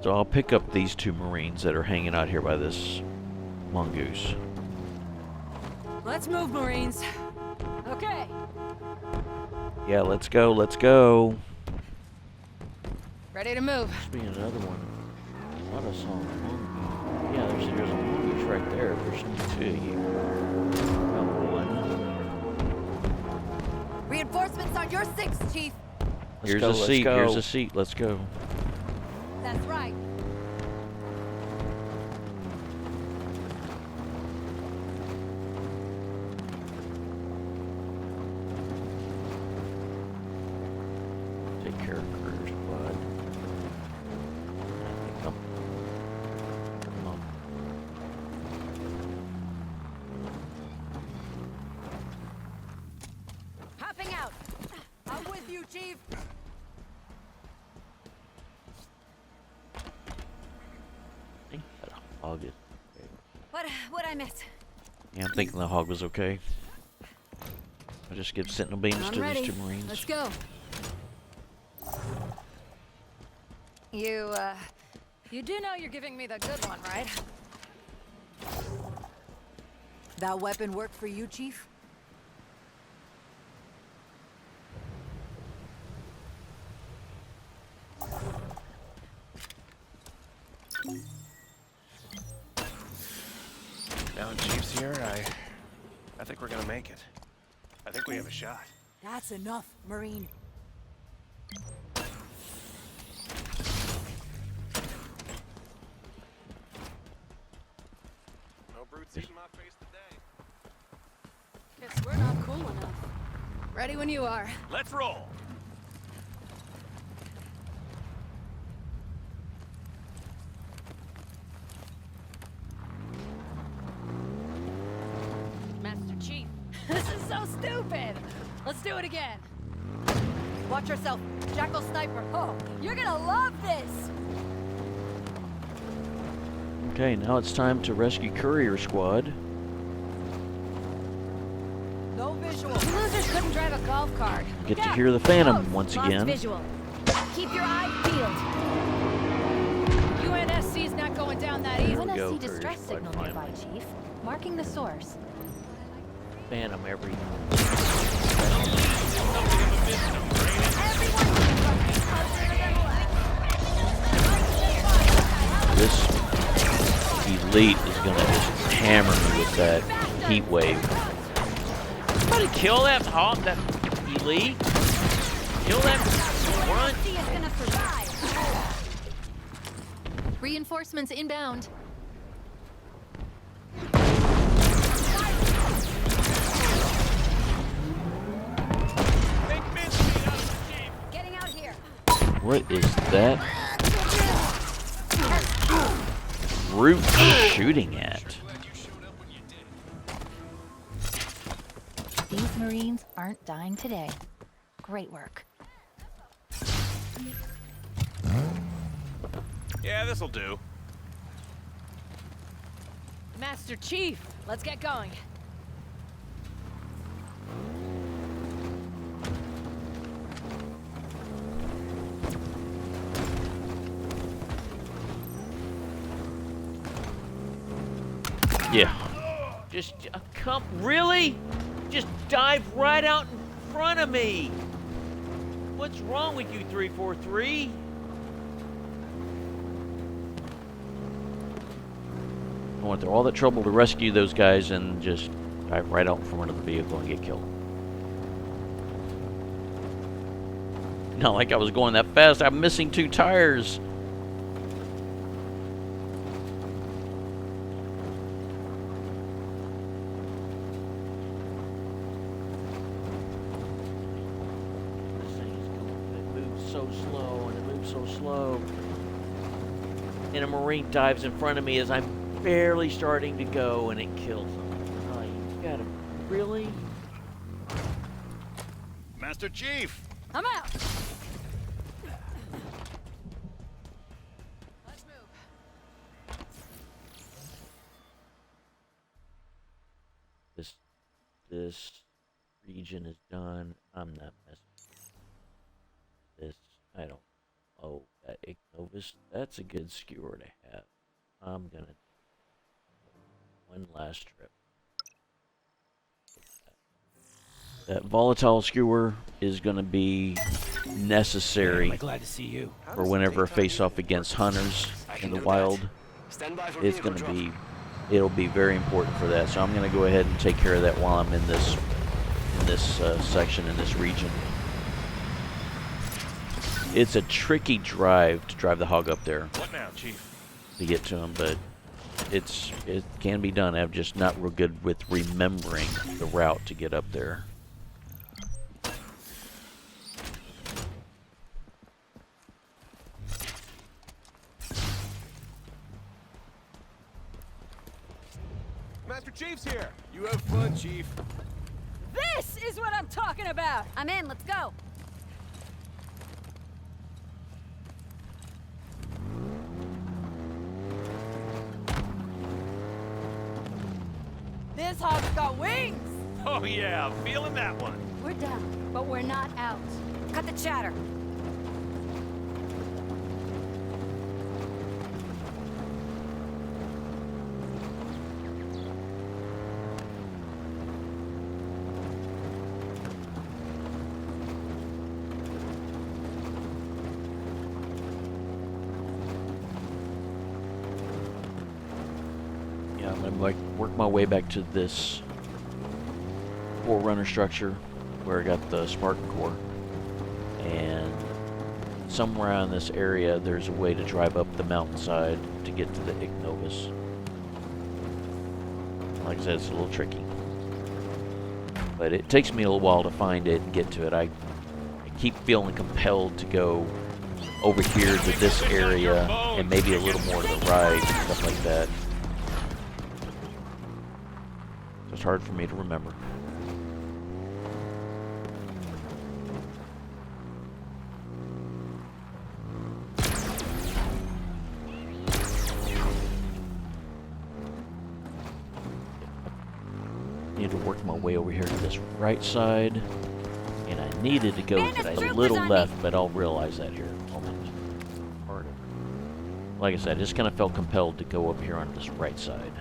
So I'll pick up these 2 Marines that are hanging out here by this mongoose. Let's move, Marines. Okay. Yeah, let's go, let's go. Ready to move. Must be another one. I thought I saw a mongoose. Yeah, there's a mongoose right there. There's 2 of you. Found one. Reinforcements on your 6, Chief. Here's go, a let's seat, go. here's a seat, let's go. That's right. Take care of Courier squad. Come on. Hopping out. I'm with you, Chief. I think that hog is okay. What'd I miss? Yeah, I'm thinking the hog was okay. I'll just give sentinel beams I'm to ready. these 2 Marines. Let's go. You do know you're giving me the good one, right? That weapon work for you, Chief? Now Chief's here, I think we're gonna make it. I think we have a shot. That's enough, Marine. No brutes eating my face today. Guess we're not cool enough. Ready when you are. Let's roll. Master Chief. This is so stupid. Let's do it again. Watch yourself. Jackal sniper. Oh, you're gonna love this. Okay, now it's time to rescue Courier squad. No visual. You losers couldn't drive a golf cart. Get to hear the Phantom once Lost again. visual. Keep your eye peeled. UNSC's not going down that easy. There we go, UNSC Courier distress squad, signal nearby, finally. Chief. Marking the source. Phantom every. This elite is gonna just hammer me with that heat wave. Somebody kill that hog, that elite. Kill that grunt. UNSC is gonna survive. Reinforcements inbound. Getting out here. What is that? brute shooting at? These Marines aren't dying today. Great work. Yeah, this'll do. Master Chief, let's get going. Yeah. Just come, really? Just dive right out in front of me. What's wrong with you, 343? I went through all that trouble to rescue those guys and just dive right out in front of the vehicle and get killed. Not like I was going that fast. I'm missing 2 tires. So slow, and it moves so slow. And a Marine dives in front of me as I'm barely starting to go, and it kills him. Oh, you gotta really? Master Chief! I'm out. Let's move. This region is done. I'm not messing. This, I don't. Oh, that Ik Novus, that's a good skewer to have. I'm gonna one last trip. That volatile skewer is gonna be necessary Glad to see you. for whenever I face off against hunters in the wild. Stand by for It's vehicle gonna drop. be, it'll be very important for that. So I'm gonna go ahead and take care of that while I'm in this section, in this region. It's a tricky drive to drive the hog up there What now, Chief? to get to him, but it can be done. I'm just not real good with remembering the route to get up there. Master Chief's here. You have fun, Chief. This is what I'm talking about. I'm in, let's go. This hog's got wings. Oh yeah, I'm feeling that one. We're down, but we're not out. Cut the chatter. Yeah, I'm gonna like work my way back to this Forerunner structure where I got the Spartan core, and somewhere around this area there's a way to drive up the mountainside to get to the Ik Novus. Like I said, it's a little tricky, but it takes me a little while to find it and get to it. I keep feeling compelled to go over here to this area and maybe a little more to the right and stuff like that. So it's hard for me to remember. Need to work my way over here to this right side, and I needed to go to the little left, but I'll realize that here in a moment. Harder. Like I said, I just kind of felt compelled to go up here on this right side.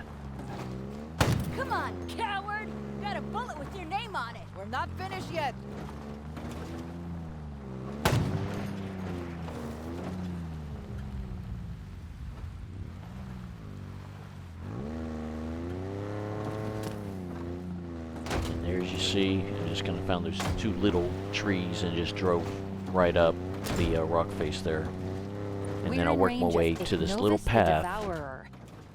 Come on, coward! Got a bullet with your name on it. We're not finished yet. And there, as you see, I just kind of found those 2 little trees and just drove right up the rock face there. And then I worked my way to this little path.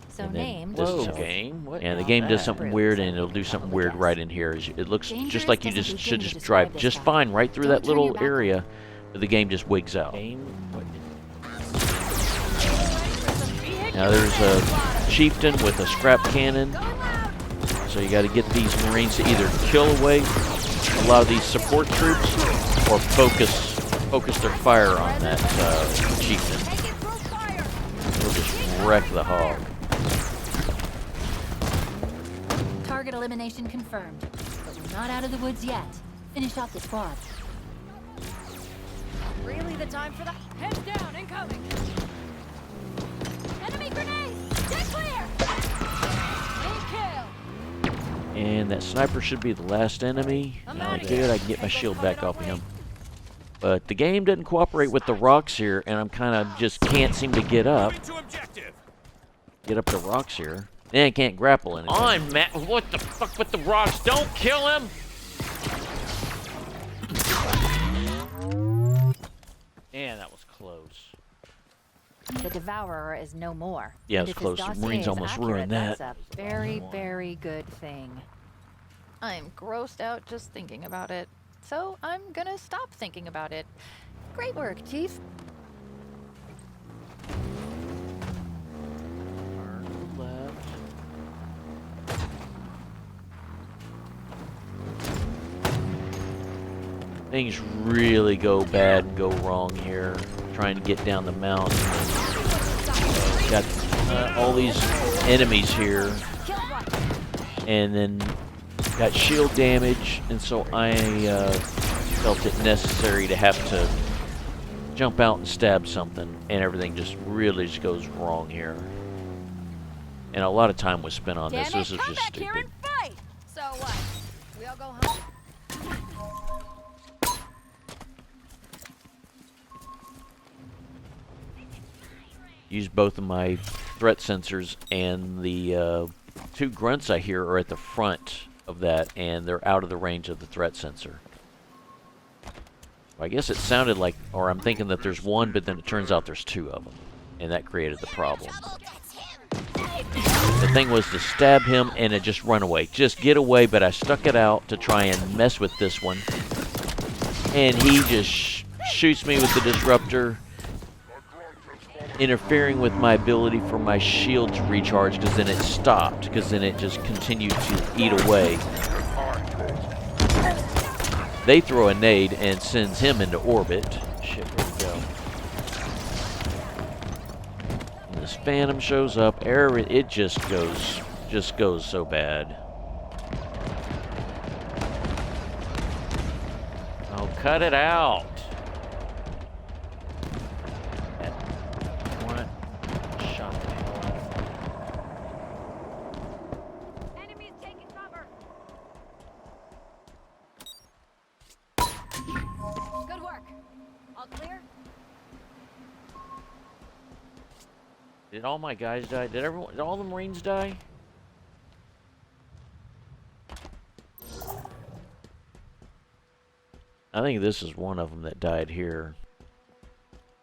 So and then named. this Whoa. is how- Game? What? And the now game does that? something weird, and it'll do something weird right in here. It looks Dangerous just like you doesn't should begin to just drive describe this just guy. fine right through Don't that turn your little back on area, but the game just wigs out. Game? What? Ready for some vehicle Now there's a chieftain with a scrap cannon, so you got to get these Marines to either kill away a lot of these support troops or focus their fire on that chieftain. It'll just wreck the hog. Target elimination confirmed. But we're not out of the woods yet. Finish off the squad. Really the time for that? Heads down, incoming. Enemy grenade! Get clear! Team kill. And that sniper should be the last enemy. Good, I can get my shield back off of him. But the game doesn't cooperate with the rocks here, and I'm kind of just can't seem to get up. Get up the rocks here. And I can't grapple anything. On, Matt. What the fuck with the rocks? Don't kill him! Man, that was close. The Devourer is no more. Yeah, And it's if his close. The dossier Marines is almost accurate, ruined that. That's a very, very good thing. I'm grossed out just thinking about it. So I'm gonna stop thinking about it. Great work, Chief. Turn left. Things really go bad and go wrong here. Trying to get down the mountain. Got all these enemies here. And then got shield damage, and so I felt it necessary to have to jump out and stab something, and everything just really just goes wrong here. And a lot of time was spent on this. Damn it, This is come just back here stupid. and fight! So what? We all go home? Used both of my threat sensors, and the two grunts I hear are at the front of that, and they're out of the range of the threat sensor. I guess it sounded like, or I'm thinking that there's one, but then it turns out there's two of them, and that created the problem. The thing was to stab him and it just run away. Just get away, but I stuck it out to try and mess with this one. And he just shoots me with the disruptor, interfering with my ability for my shield to recharge, because then it stopped, because then it just continued to eat away. They throw a nade and sends him into orbit. Shit, where'd he go? And this Phantom shows up. It just goes so bad. Oh, cut it out. Shot the hell out. Enemies taking cover! Good work. All clear? Did all my guys die? Did all the Marines die? I think this is one of them that died here.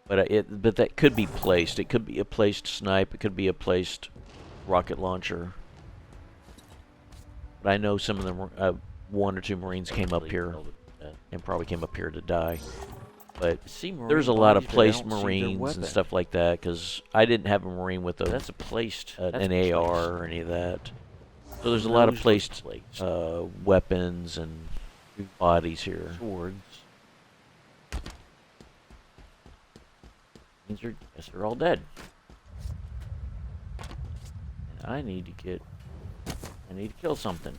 But but that could be placed. It could be a placed snipe. It could be a placed rocket launcher. But I know some of them, one or two Marines came up here and probably came up here to die. But there's a lot of placed Marines and stuff like that, because I didn't have a Marine with an AR or any of that. So there's a lot of placed weapons and bodies here. Swords. Means they're all dead. And I need to kill something.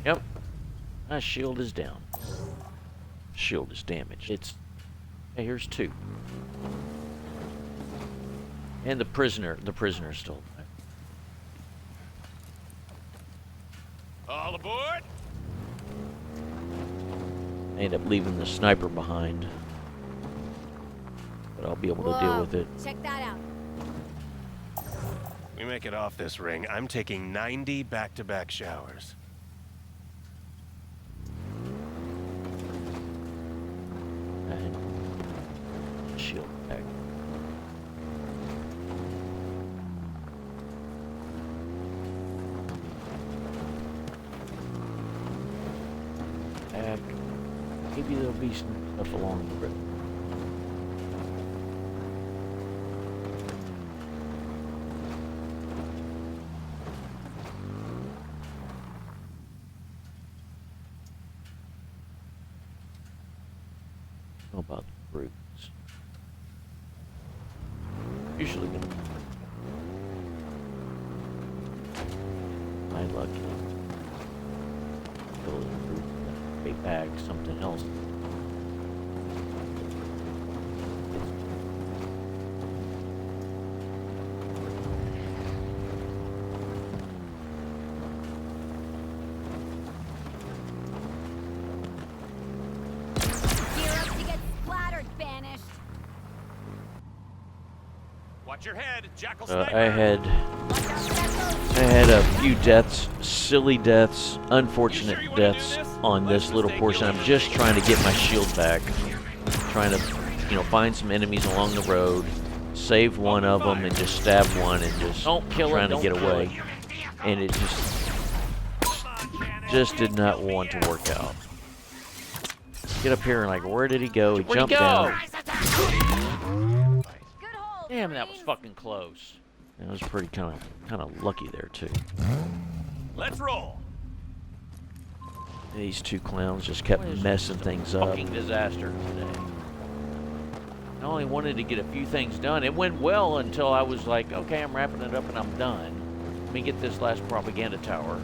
Yep. My shield is down. Shield is damaged. Hey, here's two. And the prisoner's still alive. All aboard! I end up leaving the sniper behind. But I'll be able to deal with it. Check that out. We make it off this ring. I'm taking 90 back-to-back showers. And shield back. Back. Maybe there'll be some stuff along the river. How about the brutes? Usually gonna my luck. Kill the brute, pay back something else. Gear up to get splattered, Banished. Watch your head, Jackal I Sniper. had Watch out for that I had a few deaths, silly deaths, unfortunate deaths on this little portion. I'm just trying to get my shield back. Trying to, you know, find some enemies along the road, save one of them, and just stab one, and just trying to get away. And it just did not want to work out. Get up here and like, where did he go? He jumped down. Good hold. Damn, that was Marines. fucking close. That was pretty kind of lucky there too. Let's roll. These two clowns just kept messing things up. Fucking disaster today. I only wanted to get a few things done. It went well until I was like, okay, I'm wrapping it up and I'm done. Let me get this last propaganda tower.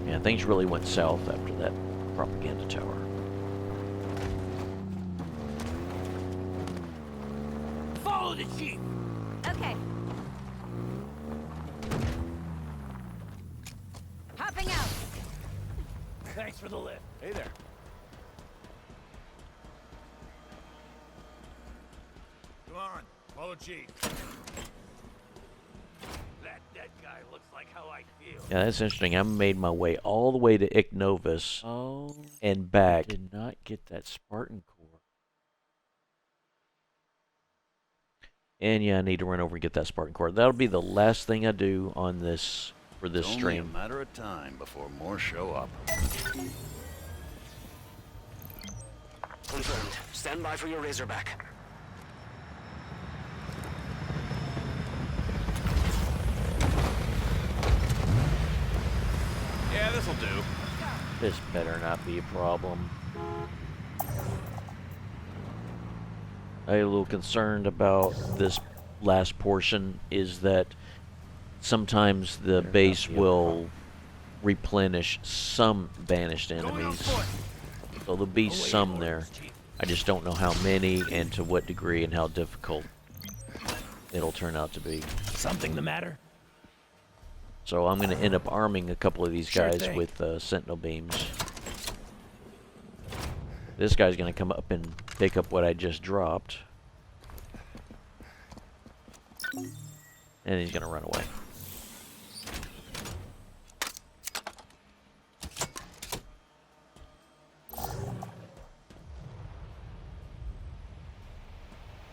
Yeah, things really went south after that propaganda tower. Follow the chief. Okay. Hopping out. Thanks for the lift. Hey there. Come on, follow chief. That dead guy looks like how I feel. Yeah, that's interesting. I made my way all the way to Ik Novus and back. I did not get that Spartan core. And yeah, I need to run over and get that Spartan core. That'll be the last thing I do on this for this It's stream. only a matter of time before more show up. Confirmed. Stand by for your Razorback. Yeah, this'll do. This better not be a problem. I'm a little concerned about this last portion is that sometimes the base will replenish some banished enemies. So there'll be some there. I just don't know how many and to what degree and how difficult it'll turn out to be. Something the matter? So I'm going to end up arming a couple of these guys with sentinel beams. This guy's going to come up and pick up what I just dropped. And he's going to run away.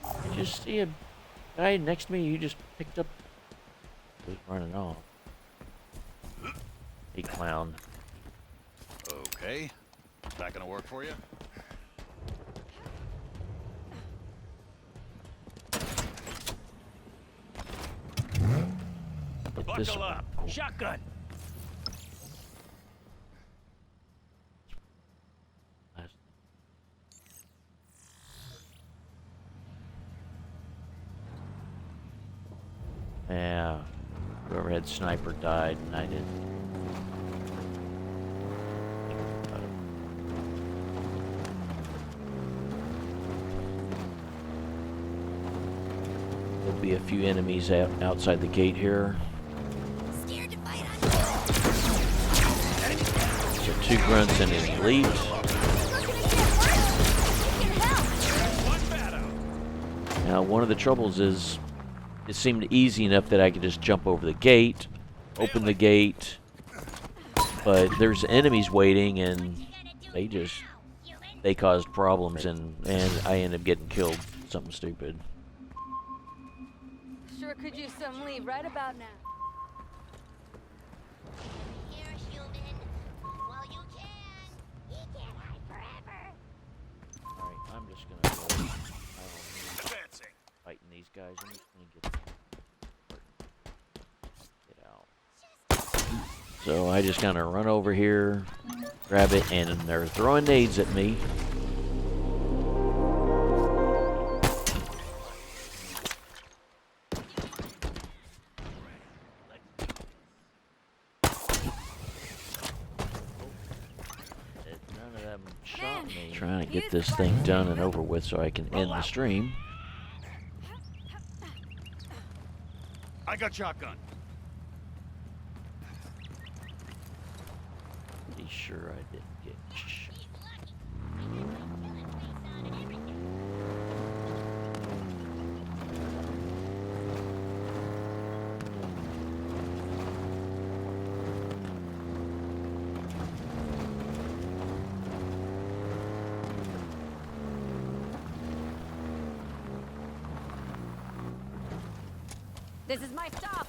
I just see a guy next to me you just picked up. He was running off. Hey, clown. Okay. That gonna work for you? Put this Buckle up. cool. Shotgun. Yeah. Whoever had sniper died, and I didn't. There'll be a few enemies outside the gate here. Scared to fight on So 2 grunts and an elite. Looking to get worse. Need help. One bad out. Now, one of the troubles is it seemed easy enough that I could just jump over the gate, open the gate, but there's enemies waiting and they caused problems and I ended up getting killed. Something stupid. Sure could use some leave right about now. Here, human. Well, you can. You can't hide forever. Alright, I'm just gonna go. Advancing. Fighting these guys. I'm just gonna get out. So I just kind of run over here, grab it, and they're throwing nades at me. None of them shot me. Trying to get this thing done and over with so I can end the stream. I got shotgun. Pretty sure I didn't get shot. This is my stop.